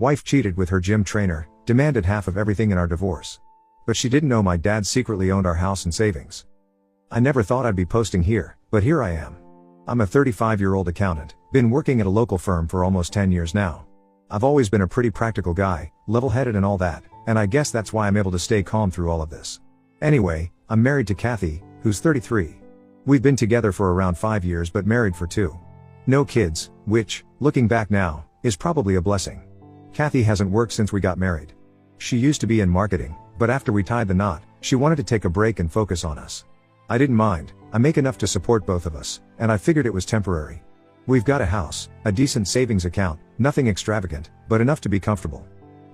Wife cheated with her gym trainer, demanded half of everything in our divorce. But she didn't know my dad secretly owned our house and savings. I never thought I'd be posting here, but here I am. I'm a 35-year-old accountant, been working at a local firm for almost 10 years now. I've always been a pretty practical guy, level-headed and all that, and I guess that's why I'm able to stay calm through all of this. Anyway, I'm married to Kathy, who's 33. We've been together for around 5 years but married for 2. No kids, which, looking back now, is probably a blessing. Kathy hasn't worked since we got married. She used to be in marketing, but after we tied the knot, she wanted to take a break and focus on us. I didn't mind. I make enough to support both of us, and I figured it was temporary. We've got a house, a decent savings account, nothing extravagant, but enough to be comfortable.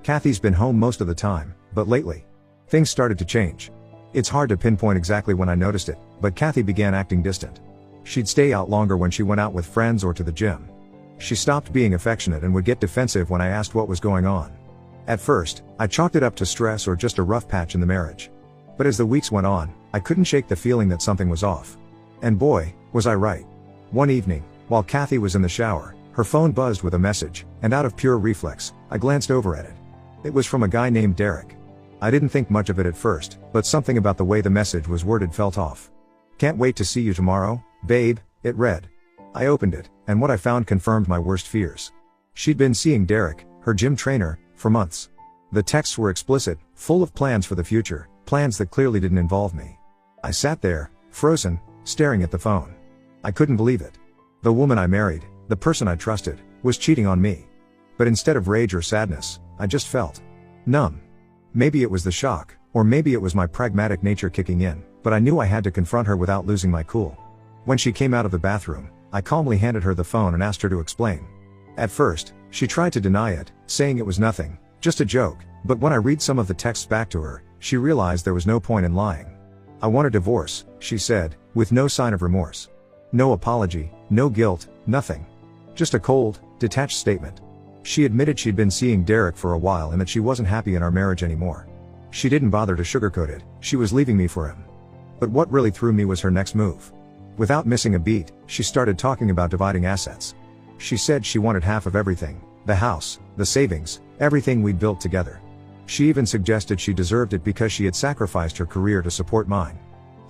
Kathy's been home most of the time, but lately, things started to change. It's hard to pinpoint exactly when I noticed it, but Kathy began acting distant. She'd stay out longer when she went out with friends or to the gym. She stopped being affectionate and would get defensive when I asked what was going on. At first, I chalked it up to stress or just a rough patch in the marriage. But as the weeks went on, I couldn't shake the feeling that something was off. And boy, was I right. One evening, while Kathy was in the shower, her phone buzzed with a message, and out of pure reflex, I glanced over at it. It was from a guy named Derek. I didn't think much of it at first, but something about the way the message was worded felt off. "Can't wait to see you tomorrow, babe," it read. I opened it, and what I found confirmed my worst fears. She'd been seeing Derek, her gym trainer, for months. The texts were explicit, full of plans for the future, plans that clearly didn't involve me. I sat there, frozen, staring at the phone. I couldn't believe it. The woman I married, the person I trusted, was cheating on me. But instead of rage or sadness, I just felt numb. Maybe it was the shock, or maybe it was my pragmatic nature kicking in, but I knew I had to confront her without losing my cool. When she came out of the bathroom, I calmly handed her the phone and asked her to explain. At first, she tried to deny it, saying it was nothing, just a joke, but when I read some of the texts back to her, she realized there was no point in lying. "I want a divorce," she said, with no sign of remorse. No apology, no guilt, nothing. Just a cold, detached statement. She admitted she'd been seeing Derek for a while and that she wasn't happy in our marriage anymore. She didn't bother to sugarcoat it, she was leaving me for him. But what really threw me was her next move. Without missing a beat, she started talking about dividing assets. She said she wanted half of everything, the house, the savings, everything we'd built together. She even suggested she deserved it because she had sacrificed her career to support mine.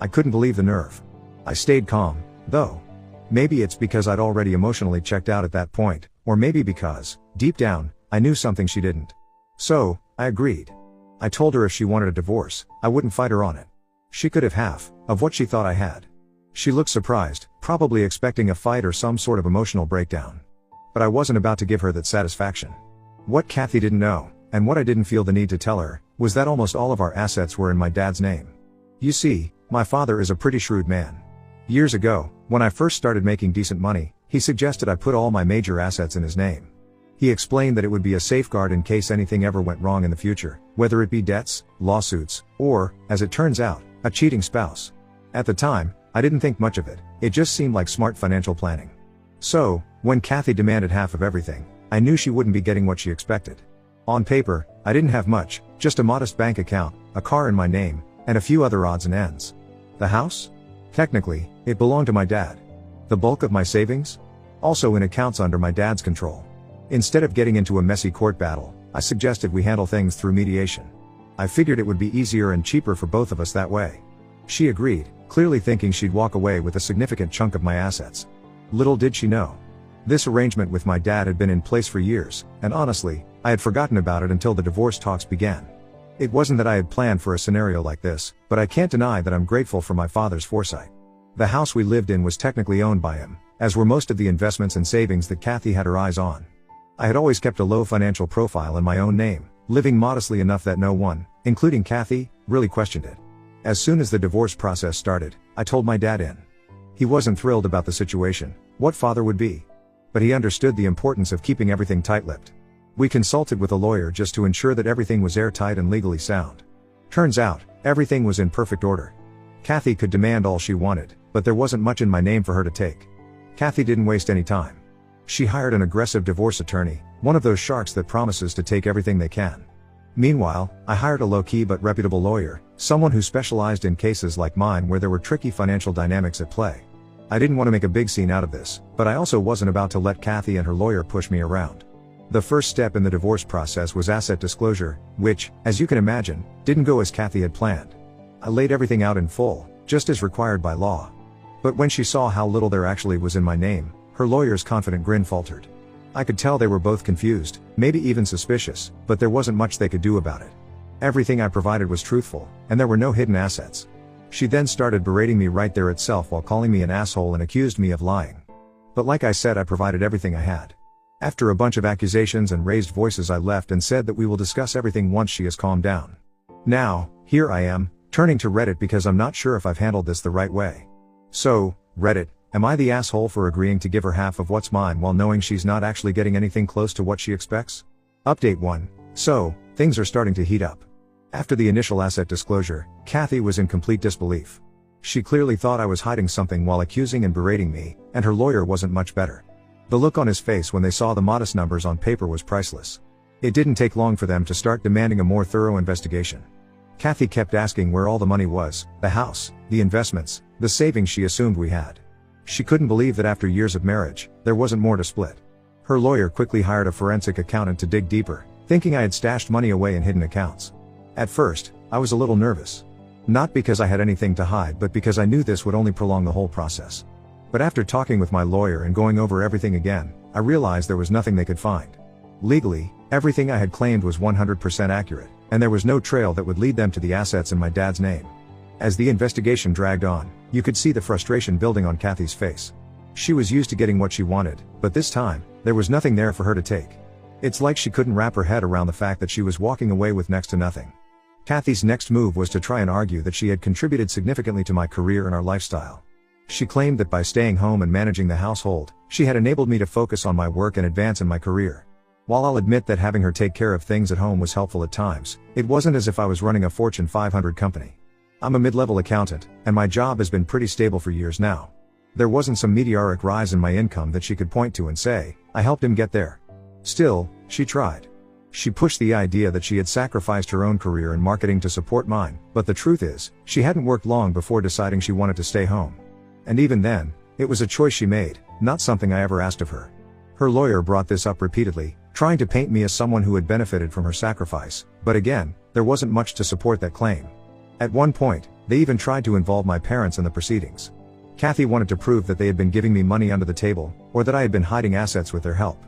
I couldn't believe the nerve. I stayed calm, though. Maybe it's because I'd already emotionally checked out at that point, or maybe because, deep down, I knew something she didn't. So, I agreed. I told her if she wanted a divorce, I wouldn't fight her on it. She could have half of what she thought I had. She looked surprised, probably expecting a fight or some sort of emotional breakdown. But I wasn't about to give her that satisfaction. What Kathy didn't know, and what I didn't feel the need to tell her, was that almost all of our assets were in my dad's name. You see, my father is a pretty shrewd man. Years ago, when I first started making decent money, he suggested I put all my major assets in his name. He explained that it would be a safeguard in case anything ever went wrong in the future, whether it be debts, lawsuits, or, as it turns out, a cheating spouse. At the time, I didn't think much of it, it just seemed like smart financial planning. So, when Kathy demanded half of everything, I knew she wouldn't be getting what she expected. On paper, I didn't have much, just a modest bank account, a car in my name, and a few other odds and ends. The house? Technically, it belonged to my dad. The bulk of my savings? Also in accounts under my dad's control. Instead of getting into a messy court battle, I suggested we handle things through mediation. I figured it would be easier and cheaper for both of us that way. She agreed, clearly thinking she'd walk away with a significant chunk of my assets. Little did she know. This arrangement with my dad had been in place for years, and honestly, I had forgotten about it until the divorce talks began. It wasn't that I had planned for a scenario like this, but I can't deny that I'm grateful for my father's foresight. The house we lived in was technically owned by him, as were most of the investments and savings that Kathy had her eyes on. I had always kept a low financial profile in my own name, living modestly enough that no one, including Kathy, really questioned it. As soon as the divorce process started, I told my dad in. He wasn't thrilled about the situation, what father would be. But he understood the importance of keeping everything tight-lipped. We consulted with a lawyer just to ensure that everything was airtight and legally sound. Turns out, everything was in perfect order. Kathy could demand all she wanted, but there wasn't much in my name for her to take. Kathy didn't waste any time. She hired an aggressive divorce attorney, one of those sharks that promises to take everything they can. Meanwhile, I hired a low-key but reputable lawyer, someone who specialized in cases like mine where there were tricky financial dynamics at play. I didn't want to make a big scene out of this, but I also wasn't about to let Kathy and her lawyer push me around. The first step in the divorce process was asset disclosure, which, as you can imagine, didn't go as Kathy had planned. I laid everything out in full, just as required by law. But when she saw how little there actually was in my name, her lawyer's confident grin faltered. I could tell they were both confused, maybe even suspicious, but there wasn't much they could do about it. Everything I provided was truthful, and there were no hidden assets. She then started berating me right there itself while calling me an asshole and accused me of lying. But like I said, I provided everything I had. After a bunch of accusations and raised voices, I left and said that we will discuss everything once she has calmed down. Now, here I am, turning to Reddit because I'm not sure if I've handled this the right way. So, Reddit, am I the asshole for agreeing to give her half of what's mine while knowing she's not actually getting anything close to what she expects? Update 1. So, things are starting to heat up. After the initial asset disclosure, Kathy was in complete disbelief. She clearly thought I was hiding something while accusing and berating me, and her lawyer wasn't much better. The look on his face when they saw the modest numbers on paper was priceless. It didn't take long for them to start demanding a more thorough investigation. Kathy kept asking where all the money was, the house, the investments, the savings she assumed we had. She couldn't believe that after years of marriage, there wasn't more to split. Her lawyer quickly hired a forensic accountant to dig deeper, thinking I had stashed money away in hidden accounts. At first, I was a little nervous. Not because I had anything to hide, but because I knew this would only prolong the whole process. But after talking with my lawyer and going over everything again, I realized there was nothing they could find. Legally, everything I had claimed was 100% accurate, and there was no trail that would lead them to the assets in my dad's name. As the investigation dragged on, you could see the frustration building on Kathy's face. She was used to getting what she wanted, but this time, there was nothing there for her to take. It's like she couldn't wrap her head around the fact that she was walking away with next to nothing. Kathy's next move was to try and argue that she had contributed significantly to my career and our lifestyle. She claimed that by staying home and managing the household, she had enabled me to focus on my work and advance in my career. While I'll admit that having her take care of things at home was helpful at times, it wasn't as if I was running a Fortune 500 company. I'm a mid-level accountant, and my job has been pretty stable for years now. There wasn't some meteoric rise in my income that she could point to and say, I helped him get there. Still, she tried. She pushed the idea that she had sacrificed her own career in marketing to support mine, but the truth is, she hadn't worked long before deciding she wanted to stay home. And even then, it was a choice she made, not something I ever asked of her. Her lawyer brought this up repeatedly, trying to paint me as someone who had benefited from her sacrifice, but again, there wasn't much to support that claim. At one point, they even tried to involve my parents in the proceedings. Kathy wanted to prove that they had been giving me money under the table, or that I had been hiding assets with their help.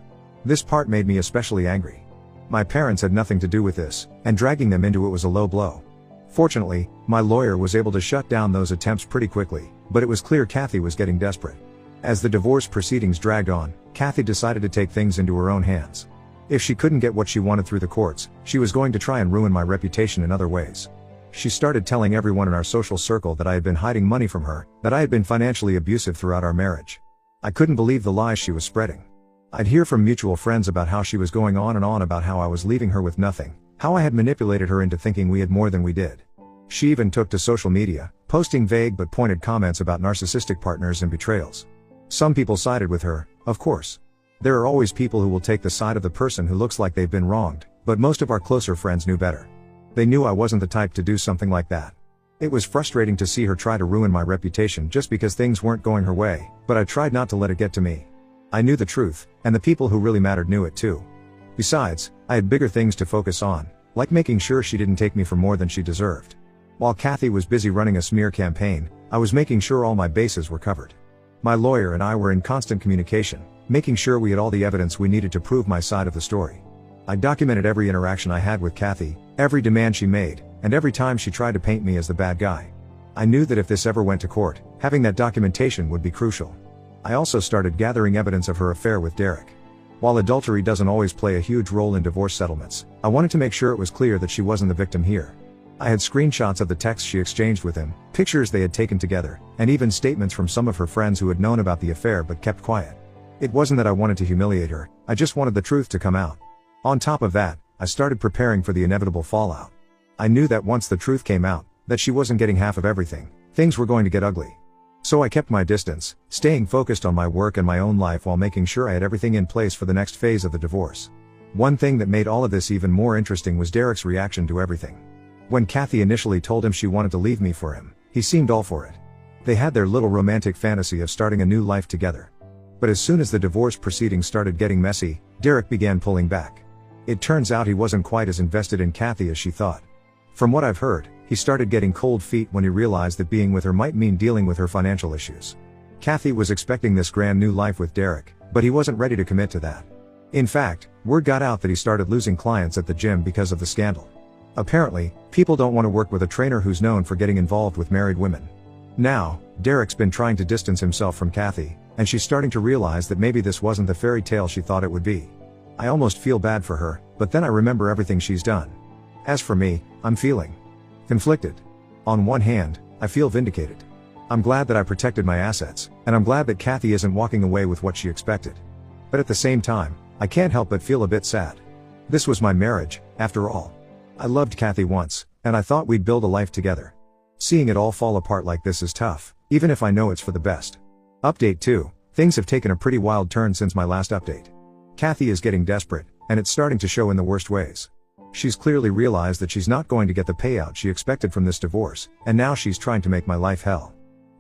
This part made me especially angry. My parents had nothing to do with this, and dragging them into it was a low blow. Fortunately, my lawyer was able to shut down those attempts pretty quickly, but it was clear Kathy was getting desperate. As the divorce proceedings dragged on, Kathy decided to take things into her own hands. If she couldn't get what she wanted through the courts, she was going to try and ruin my reputation in other ways. She started telling everyone in our social circle that I had been hiding money from her, that I had been financially abusive throughout our marriage. I couldn't believe the lies she was spreading. I'd hear from mutual friends about how she was going on and on about how I was leaving her with nothing, how I had manipulated her into thinking we had more than we did. She even took to social media, posting vague but pointed comments about narcissistic partners and betrayals. Some people sided with her, of course. There are always people who will take the side of the person who looks like they've been wronged, but most of our closer friends knew better. They knew I wasn't the type to do something like that. It was frustrating to see her try to ruin my reputation just because things weren't going her way, but I tried not to let it get to me. I knew the truth, and the people who really mattered knew it too. Besides, I had bigger things to focus on, like making sure she didn't take me for more than she deserved. While Kathy was busy running a smear campaign, I was making sure all my bases were covered. My lawyer and I were in constant communication, making sure we had all the evidence we needed to prove my side of the story. I documented every interaction I had with Kathy, every demand she made, and every time she tried to paint me as the bad guy. I knew that if this ever went to court, having that documentation would be crucial. I also started gathering evidence of her affair with Derek. While adultery doesn't always play a huge role in divorce settlements, I wanted to make sure it was clear that she wasn't the victim here. I had screenshots of the texts she exchanged with him, pictures they had taken together, and even statements from some of her friends who had known about the affair but kept quiet. It wasn't that I wanted to humiliate her, I just wanted the truth to come out. On top of that, I started preparing for the inevitable fallout. I knew that once the truth came out, that she wasn't getting half of everything, things were going to get ugly. So I kept my distance, staying focused on my work and my own life while making sure I had everything in place for the next phase of the divorce. One thing that made all of this even more interesting was Derek's reaction to everything. When Kathy initially told him she wanted to leave me for him, he seemed all for it. They had their little romantic fantasy of starting a new life together. But as soon as the divorce proceedings started getting messy, Derek began pulling back. It turns out he wasn't quite as invested in Kathy as she thought. From what I've heard, he started getting cold feet when he realized that being with her might mean dealing with her financial issues. Kathy was expecting this grand new life with Derek, but he wasn't ready to commit to that. In fact, word got out that he started losing clients at the gym because of the scandal. Apparently, people don't want to work with a trainer who's known for getting involved with married women. Now, Derek's been trying to distance himself from Kathy, and she's starting to realize that maybe this wasn't the fairy tale she thought it would be. I almost feel bad for her, but then I remember everything she's done. As for me, I'm feeling conflicted. On one hand, I feel vindicated. I'm glad that I protected my assets, and I'm glad that Kathy isn't walking away with what she expected. But at the same time, I can't help but feel a bit sad. This was my marriage, after all. I loved Kathy once, and I thought we'd build a life together. Seeing it all fall apart like this is tough, even if I know it's for the best. Update 2. Things have taken a pretty wild turn since my last update. Kathy is getting desperate, and it's starting to show in the worst ways. She's clearly realized that she's not going to get the payout she expected from this divorce, and now she's trying to make my life hell.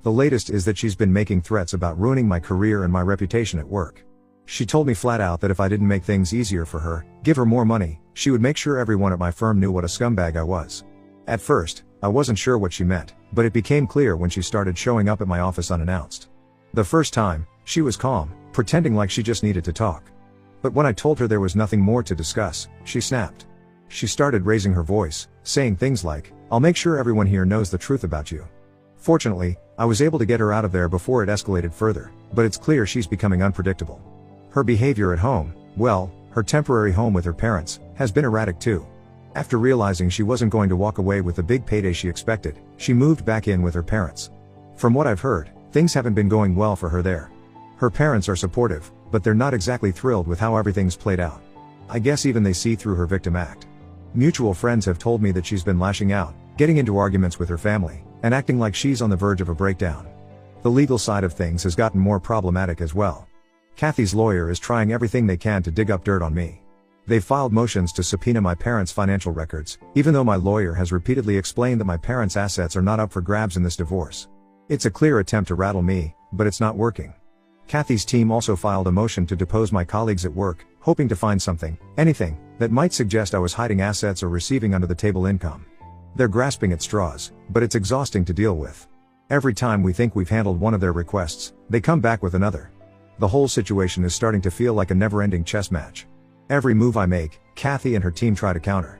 The latest is that she's been making threats about ruining my career and my reputation at work. She told me flat out that if I didn't make things easier for her, give her more money, she would make sure everyone at my firm knew what a scumbag I was. At first, I wasn't sure what she meant, but it became clear when she started showing up at my office unannounced. The first time, she was calm, pretending like she just needed to talk. But when I told her there was nothing more to discuss, she snapped. She started raising her voice, saying things like, "I'll make sure everyone here knows the truth about you." Fortunately, I was able to get her out of there before it escalated further, but it's clear she's becoming unpredictable. Her behavior at home, well, her temporary home with her parents, has been erratic too. After realizing she wasn't going to walk away with the big payday she expected, she moved back in with her parents. From what I've heard, things haven't been going well for her there. Her parents are supportive, but they're not exactly thrilled with how everything's played out. I guess even they see through her victim act. Mutual friends have told me that she's been lashing out, getting into arguments with her family, and acting like she's on the verge of a breakdown. The legal side of things has gotten more problematic as well. Kathy's lawyer is trying everything they can to dig up dirt on me. They've filed motions to subpoena my parents' financial records, even though my lawyer has repeatedly explained that my parents' assets are not up for grabs in this divorce. It's a clear attempt to rattle me, but it's not working. Kathy's team also filed a motion to depose my colleagues at work, hoping to find something, anything, that might suggest I was hiding assets or receiving under-the-table income. They're grasping at straws, but it's exhausting to deal with. Every time we think we've handled one of their requests, they come back with another. The whole situation is starting to feel like a never-ending chess match. Every move I make, Kathy and her team try to counter.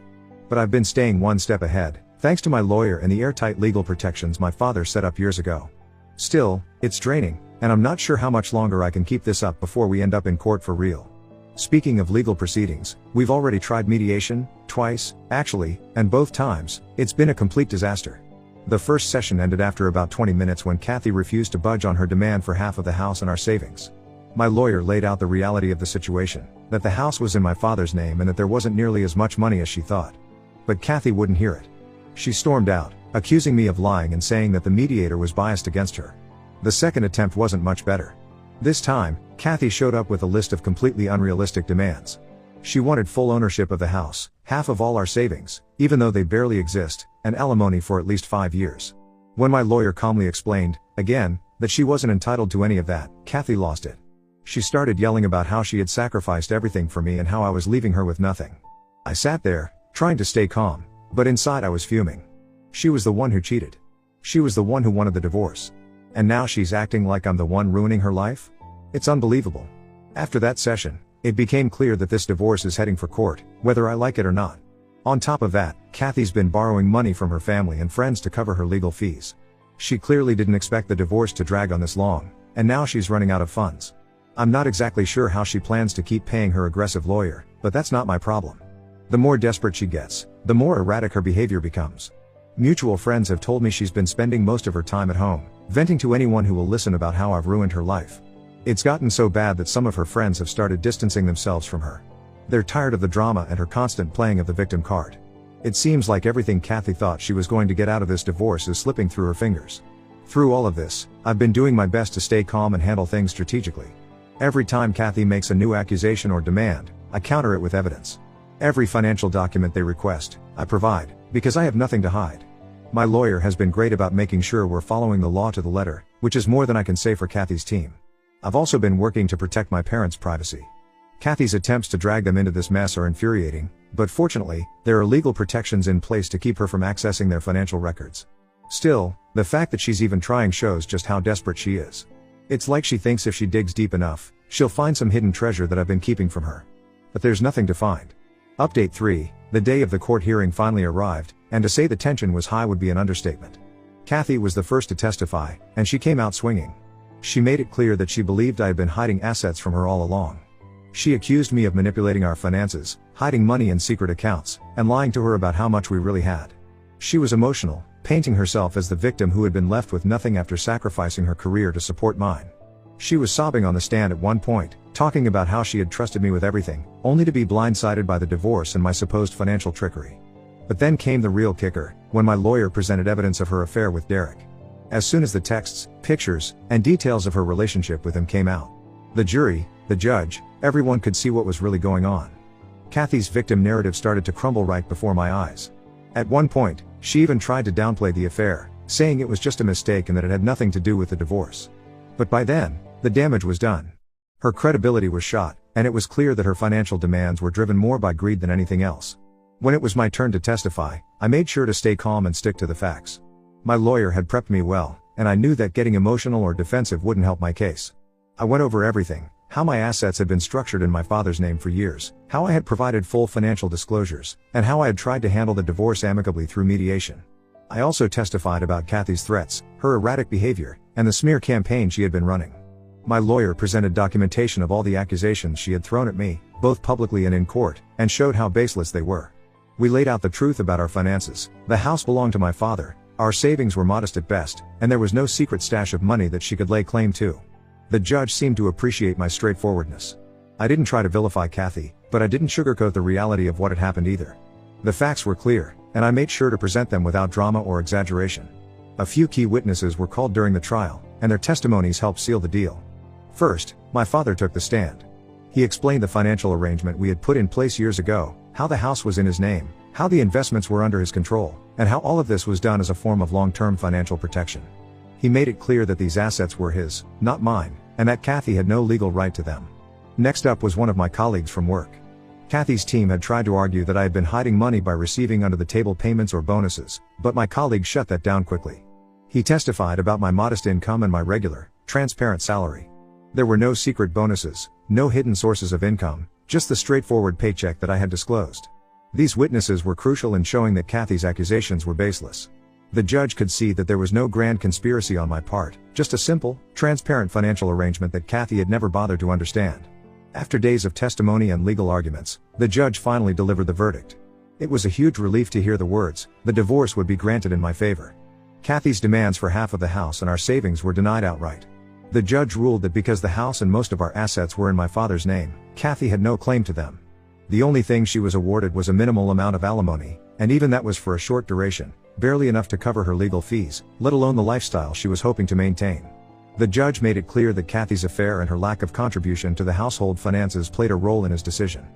But I've been staying one step ahead, thanks to my lawyer and the airtight legal protections my father set up years ago. Still, it's draining, and I'm not sure how much longer I can keep this up before we end up in court for real. Speaking of legal proceedings, we've already tried mediation, twice, actually, and both times, it's been a complete disaster. The first session ended after about 20 minutes when Kathy refused to budge on her demand for half of the house and our savings. My lawyer laid out the reality of the situation, that the house was in my father's name and that there wasn't nearly as much money as she thought. But Kathy wouldn't hear it. She stormed out, accusing me of lying and saying that the mediator was biased against her. The second attempt wasn't much better. This time, Kathy showed up with a list of completely unrealistic demands. She wanted full ownership of the house, half of all our savings, even though they barely exist, and alimony for at least 5 years. When my lawyer calmly explained, again, that she wasn't entitled to any of that, Kathy lost it. She started yelling about how she had sacrificed everything for me and how I was leaving her with nothing. I sat there, trying to stay calm, but inside I was fuming. She was the one who cheated. She was the one who wanted the divorce. And now she's acting like I'm the one ruining her life? It's unbelievable. After that session, it became clear that this divorce is heading for court, whether I like it or not. On top of that, Kathy's been borrowing money from her family and friends to cover her legal fees. She clearly didn't expect the divorce to drag on this long, and now she's running out of funds. I'm not exactly sure how she plans to keep paying her aggressive lawyer, but that's not my problem. The more desperate she gets, the more erratic her behavior becomes. Mutual friends have told me she's been spending most of her time at home, venting to anyone who will listen about how I've ruined her life. It's gotten so bad that some of her friends have started distancing themselves from her. They're tired of the drama and her constant playing of the victim card. It seems like everything Kathy thought she was going to get out of this divorce is slipping through her fingers. Through all of this, I've been doing my best to stay calm and handle things strategically. Every time Kathy makes a new accusation or demand, I counter it with evidence. Every financial document they request, I provide, because I have nothing to hide. My lawyer has been great about making sure we're following the law to the letter, which is more than I can say for Kathy's team. I've also been working to protect my parents' privacy. Kathy's attempts to drag them into this mess are infuriating, but fortunately, there are legal protections in place to keep her from accessing their financial records. Still, the fact that she's even trying shows just how desperate she is. It's like she thinks if she digs deep enough, she'll find some hidden treasure that I've been keeping from her. But there's nothing to find. Update 3, the day of the court hearing finally arrived, and to say the tension was high would be an understatement. Kathy was the first to testify, and she came out swinging. She made it clear that she believed I had been hiding assets from her all along. She accused me of manipulating our finances, hiding money in secret accounts, and lying to her about how much we really had. She was emotional, painting herself as the victim who had been left with nothing after sacrificing her career to support mine. She was sobbing on the stand at one point, talking about how she had trusted me with everything, only to be blindsided by the divorce and my supposed financial trickery. But then came the real kicker, when my lawyer presented evidence of her affair with Derek. As soon as the texts, pictures, and details of her relationship with him came out, the jury, the judge, everyone could see what was really going on. Kathy's victim narrative started to crumble right before my eyes. At one point, she even tried to downplay the affair, saying it was just a mistake and that it had nothing to do with the divorce. But by then, the damage was done. Her credibility was shot, and it was clear that her financial demands were driven more by greed than anything else. When it was my turn to testify, I made sure to stay calm and stick to the facts. My lawyer had prepped me well, and I knew that getting emotional or defensive wouldn't help my case. I went over everything: how my assets had been structured in my father's name for years, how I had provided full financial disclosures, and how I had tried to handle the divorce amicably through mediation. I also testified about Kathy's threats, her erratic behavior, and the smear campaign she had been running. My lawyer presented documentation of all the accusations she had thrown at me, both publicly and in court, and showed how baseless they were. We laid out the truth about our finances. The house belonged to my father, our savings were modest at best, and there was no secret stash of money that she could lay claim to. The judge seemed to appreciate my straightforwardness. I didn't try to vilify Kathy, but I didn't sugarcoat the reality of what had happened either. The facts were clear, and I made sure to present them without drama or exaggeration. A few key witnesses were called during the trial, and their testimonies helped seal the deal. First, my father took the stand. He explained the financial arrangement we had put in place years ago, how the house was in his name, how the investments were under his control, and how all of this was done as a form of long-term financial protection. He made it clear that these assets were his, not mine, and that Kathy had no legal right to them. Next up was one of my colleagues from work. Kathy's team had tried to argue that I had been hiding money by receiving under-the-table payments or bonuses, but my colleague shut that down quickly. He testified about my modest income and my regular, transparent salary. There were no secret bonuses, no hidden sources of income, just the straightforward paycheck that I had disclosed. These witnesses were crucial in showing that Kathy's accusations were baseless. The judge could see that there was no grand conspiracy on my part, just a simple, transparent financial arrangement that Kathy had never bothered to understand. After days of testimony and legal arguments, the judge finally delivered the verdict. It was a huge relief to hear the words, "The divorce would be granted in my favor." Kathy's demands for half of the house and our savings were denied outright. The judge ruled that because the house and most of our assets were in my father's name, Kathy had no claim to them. The only thing she was awarded was a minimal amount of alimony, and even that was for a short duration, barely enough to cover her legal fees, let alone the lifestyle she was hoping to maintain. The judge made it clear that Kathy's affair and her lack of contribution to the household finances played a role in his decision.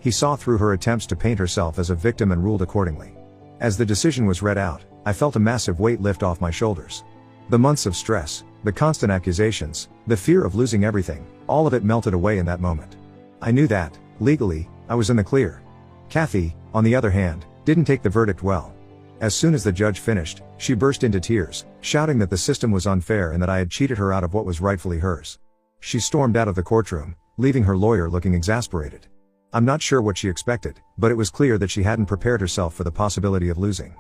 He saw through her attempts to paint herself as a victim and ruled accordingly. As the decision was read out, I felt a massive weight lift off my shoulders. The months of stress, the constant accusations, the fear of losing everything, all of it melted away in that moment. I knew that, legally, I was in the clear. Kathy, on the other hand, didn't take the verdict well. As soon as the judge finished, she burst into tears, shouting that the system was unfair and that I had cheated her out of what was rightfully hers. She stormed out of the courtroom, leaving her lawyer looking exasperated. I'm not sure what she expected, but it was clear that she hadn't prepared herself for the possibility of losing.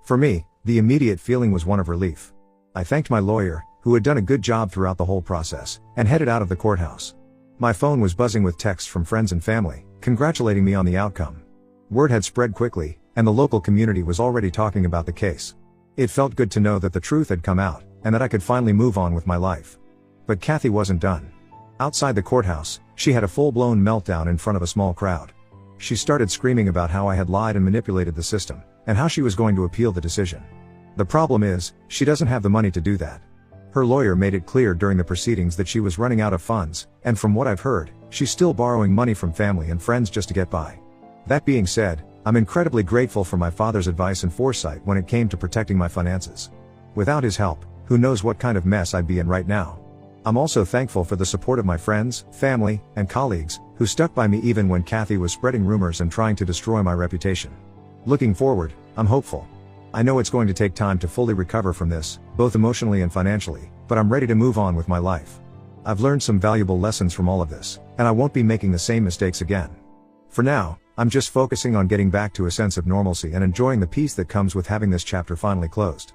For me, the immediate feeling was one of relief. I thanked my lawyer, who had done a good job throughout the whole process, and headed out of the courthouse. My phone was buzzing with texts from friends and family, congratulating me on the outcome. Word had spread quickly, and the local community was already talking about the case. It felt good to know that the truth had come out, and that I could finally move on with my life. But Kathy wasn't done. Outside the courthouse, she had a full-blown meltdown in front of a small crowd. She started screaming about how I had lied and manipulated the system, and how she was going to appeal the decision. The problem is, she doesn't have the money to do that. Her lawyer made it clear during the proceedings that she was running out of funds, and from what I've heard, she's still borrowing money from family and friends just to get by. That being said, I'm incredibly grateful for my father's advice and foresight when it came to protecting my finances. Without his help, who knows what kind of mess I'd be in right now. I'm also thankful for the support of my friends, family, and colleagues, who stuck by me even when Kathy was spreading rumors and trying to destroy my reputation. Looking forward, I'm hopeful. I know it's going to take time to fully recover from this, both emotionally and financially, but I'm ready to move on with my life. I've learned some valuable lessons from all of this, and I won't be making the same mistakes again. For now, I'm just focusing on getting back to a sense of normalcy and enjoying the peace that comes with having this chapter finally closed.